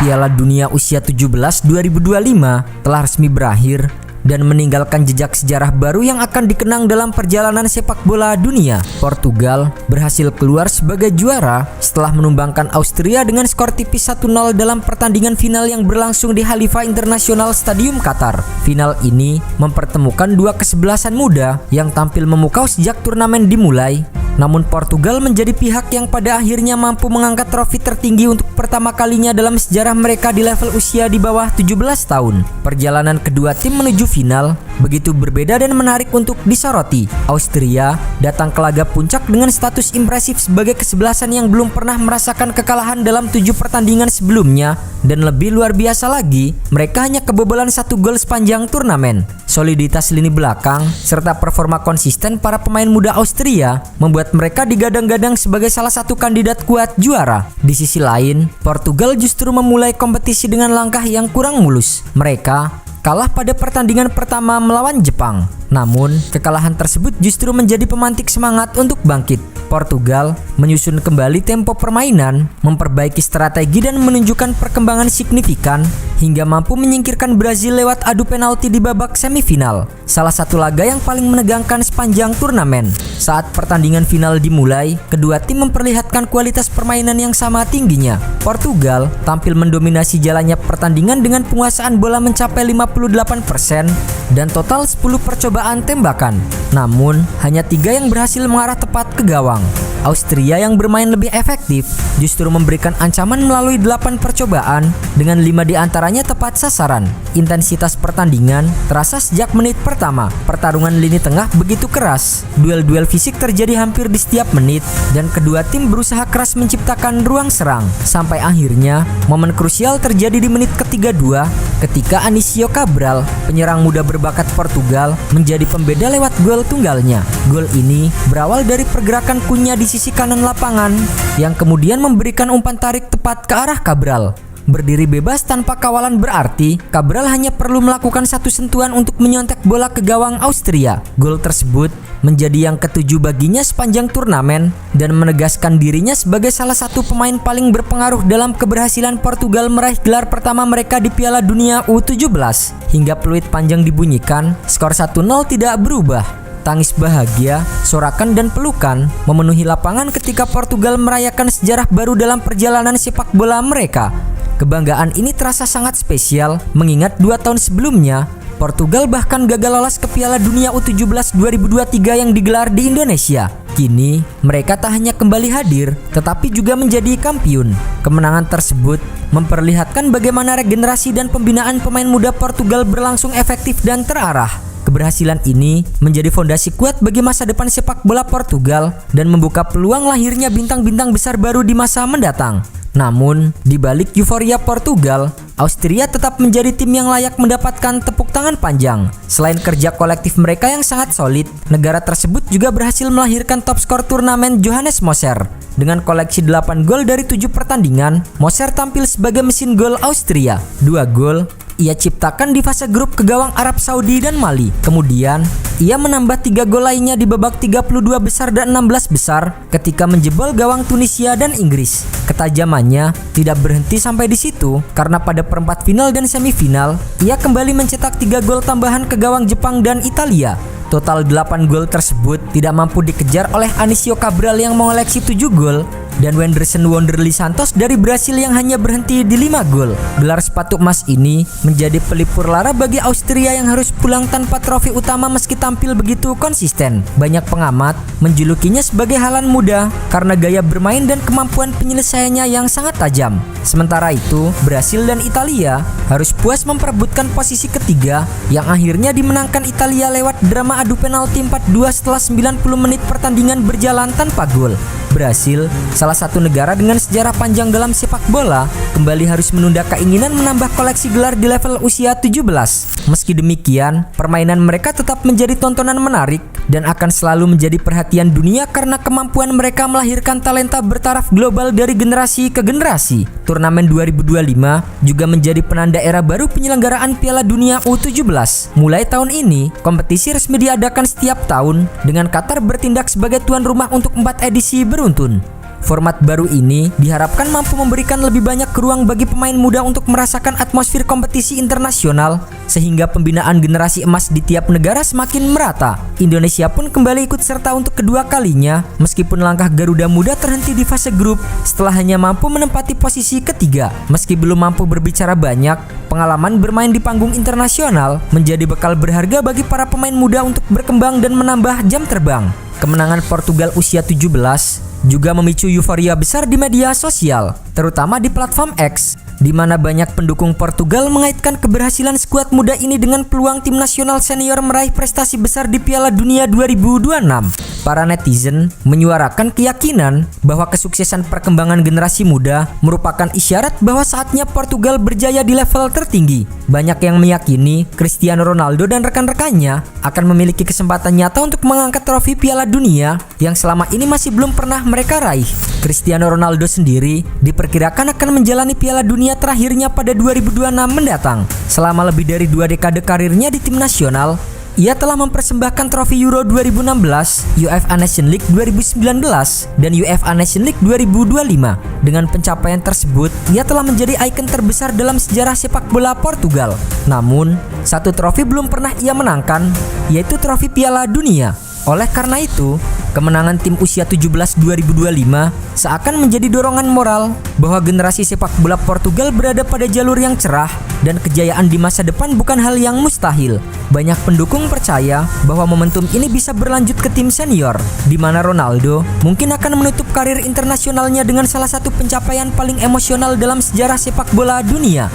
Piala Dunia Usia 17 2025 telah resmi berakhir dan meninggalkan jejak sejarah baru yang akan dikenang dalam perjalanan sepak bola dunia. Portugal berhasil keluar sebagai juara setelah menumbangkan Austria dengan skor tipis 1-0 dalam pertandingan final yang berlangsung di Khalifa International Stadium Qatar. Final ini mempertemukan dua kesebelasan muda yang tampil memukau sejak turnamen dimulai. Namun Portugal menjadi pihak yang pada akhirnya mampu mengangkat trofi tertinggi untuk pertama kalinya dalam sejarah mereka di level usia di bawah 17 tahun. Perjalanan kedua tim menuju final begitu berbeda dan menarik untuk disoroti. Austria datang ke laga puncak dengan status impresif sebagai kesebelasan yang belum pernah merasakan kekalahan dalam 7 pertandingan sebelumnya, dan lebih luar biasa lagi, mereka hanya kebobolan 1 gol sepanjang turnamen. Soliditas lini belakang serta performa konsisten para pemain muda Austria membuat mereka digadang-gadang sebagai salah satu kandidat kuat juara. Di sisi lain, Portugal justru memulai kompetisi dengan langkah yang kurang mulus. Mereka kalah pada pertandingan pertama melawan Jepang. Namun, kekalahan tersebut justru menjadi pemantik semangat untuk bangkit. Portugal menyusun kembali tempo permainan, memperbaiki strategi dan menunjukkan perkembangan signifikan hingga mampu menyingkirkan Brazil lewat adu penalti di babak semifinal. Salah satu laga yang paling menegangkan sepanjang turnamen. Saat pertandingan final dimulai, kedua tim memperlihatkan kualitas permainan yang sama tingginya. Portugal tampil mendominasi jalannya pertandingan dengan penguasaan bola mencapai 58% dan total 10 percobaan tembakan. Namun, hanya 3 yang berhasil mengarah tepat ke gawang. Austria yang bermain lebih efektif justru memberikan ancaman melalui 8 percobaan dengan 5 diantaranya tepat sasaran. Intensitas pertandingan terasa sejak menit pertama. Pertarungan lini tengah begitu keras. Duel-duel fisik terjadi hampir di setiap menit dan kedua tim berusaha keras menciptakan ruang serang. Sampai akhirnya momen krusial terjadi di menit ke-32 ketika Anísio Cabral, penyerang muda berbakat Portugal, menjadi pembeda lewat gol tunggalnya. Gol ini berawal dari pergerakan Cunha di sisi kanan lapangan yang kemudian memberikan umpan tarik tepat ke arah Cabral. Berdiri bebas tanpa kawalan berarti Cabral hanya perlu melakukan satu sentuhan untuk menyontek bola ke gawang Austria. Gol tersebut menjadi yang ke-7 baginya sepanjang turnamen dan menegaskan dirinya sebagai salah satu pemain paling berpengaruh dalam keberhasilan Portugal meraih gelar pertama mereka di Piala Dunia U17. Hingga peluit panjang dibunyikan, skor 1-0 tidak berubah. Tangis bahagia, sorakan dan pelukan memenuhi lapangan ketika Portugal merayakan sejarah baru dalam perjalanan sepak bola mereka. Kebanggaan ini terasa sangat spesial mengingat 2 tahun sebelumnya Portugal bahkan gagal lolos ke Piala Dunia U17 2023 yang digelar di Indonesia. Kini mereka tak hanya kembali hadir tetapi juga menjadi kampiun. Kemenangan tersebut memperlihatkan bagaimana regenerasi dan pembinaan pemain muda Portugal berlangsung efektif dan terarah. Keberhasilan ini menjadi fondasi kuat bagi masa depan sepak bola Portugal dan membuka peluang lahirnya bintang-bintang besar baru di masa mendatang. Namun, di balik euforia Portugal, Austria tetap menjadi tim yang layak mendapatkan tepuk tangan panjang. Selain kerja kolektif mereka yang sangat solid, negara tersebut juga berhasil melahirkan top skor turnamen Johannes Moser. Dengan koleksi 8 gol dari 7 pertandingan, Moser tampil sebagai mesin gol Austria. 2 gol ia ciptakan di fase grup ke gawang Arab Saudi dan Mali. Kemudian, ia menambah 3 gol lainnya di babak 32 besar dan 16 besar ketika menjebol gawang Tunisia dan Inggris. Ketajamannya tidak berhenti sampai di situ karena pada perempat final dan semifinal, ia kembali mencetak 3 gol tambahan ke gawang Jepang dan Italia. Total 8 gol tersebut tidak mampu dikejar oleh Anísio Cabral yang mengoleksi 7 gol dan Wenderson Wonderly Santos dari Brasil yang hanya berhenti di 5 gol. Gelar sepatu emas ini menjadi pelipur lara bagi Austria yang harus pulang tanpa trofi utama meski tampil begitu konsisten. Banyak pengamat menjulukinya sebagai Haaland muda karena gaya bermain dan kemampuan penyelesaiannya yang sangat tajam. Sementara itu, Brasil dan Italia harus puas memperebutkan posisi ketiga yang akhirnya dimenangkan Italia lewat drama adu penalti 4-2 setelah 90 menit pertandingan berjalan tanpa gol. Brasil, salah satu negara dengan sejarah panjang dalam sepak bola, kembali harus menunda keinginan menambah koleksi gelar di level usia 17. Meski demikian, permainan mereka tetap menjadi tontonan menarik dan akan selalu menjadi perhatian dunia karena kemampuan mereka melahirkan talenta bertaraf global dari generasi ke generasi. Turnamen 2025 juga menjadi penanda era baru penyelenggaraan Piala Dunia U17. Mulai tahun ini, kompetisi resmi diadakan setiap tahun dengan Qatar bertindak sebagai tuan rumah untuk 4 edisi beruntun. Format baru ini diharapkan mampu memberikan lebih banyak ruang bagi pemain muda untuk merasakan atmosfer kompetisi internasional, sehingga pembinaan generasi emas di tiap negara semakin merata. Indonesia pun kembali ikut serta untuk kedua kalinya, meskipun langkah Garuda Muda terhenti di fase grup setelah hanya mampu menempati posisi ketiga. Meski belum mampu berbicara banyak, pengalaman bermain di panggung internasional menjadi bekal berharga bagi para pemain muda untuk berkembang dan menambah jam terbang. Kemenangan Portugal usia 17 juga memicu euforia besar di media sosial, terutama di platform X, di mana banyak pendukung Portugal mengaitkan keberhasilan skuad muda ini dengan peluang tim nasional senior meraih prestasi besar di Piala Dunia 2026. Para netizen menyuarakan keyakinan bahwa kesuksesan perkembangan generasi muda merupakan isyarat bahwa saatnya Portugal berjaya di level tertinggi. Banyak yang meyakini Cristiano Ronaldo dan rekan-rekannya akan memiliki kesempatan nyata untuk mengangkat trofi Piala Dunia yang selama ini masih belum pernah mereka raih. Cristiano Ronaldo sendiri diperkirakan akan menjalani Piala Dunia terakhirnya pada 2026 mendatang. Selama lebih dari 2 dekade karirnya di tim nasional, ia telah mempersembahkan trofi Euro 2016, UEFA Nations League 2019, dan UEFA Nations League 2025. Dengan pencapaian tersebut, ia telah menjadi ikon terbesar dalam sejarah sepak bola Portugal. Namun, satu trofi belum pernah ia menangkan, yaitu trofi Piala Dunia. Oleh karena itu, kemenangan tim usia 17 2025 seakan menjadi dorongan moral bahwa generasi sepak bola Portugal berada pada jalur yang cerah dan kejayaan di masa depan bukan hal yang mustahil. Banyak pendukung percaya bahwa momentum ini bisa berlanjut ke tim senior, di mana Ronaldo mungkin akan menutup karir internasionalnya dengan salah satu pencapaian paling emosional dalam sejarah sepak bola dunia.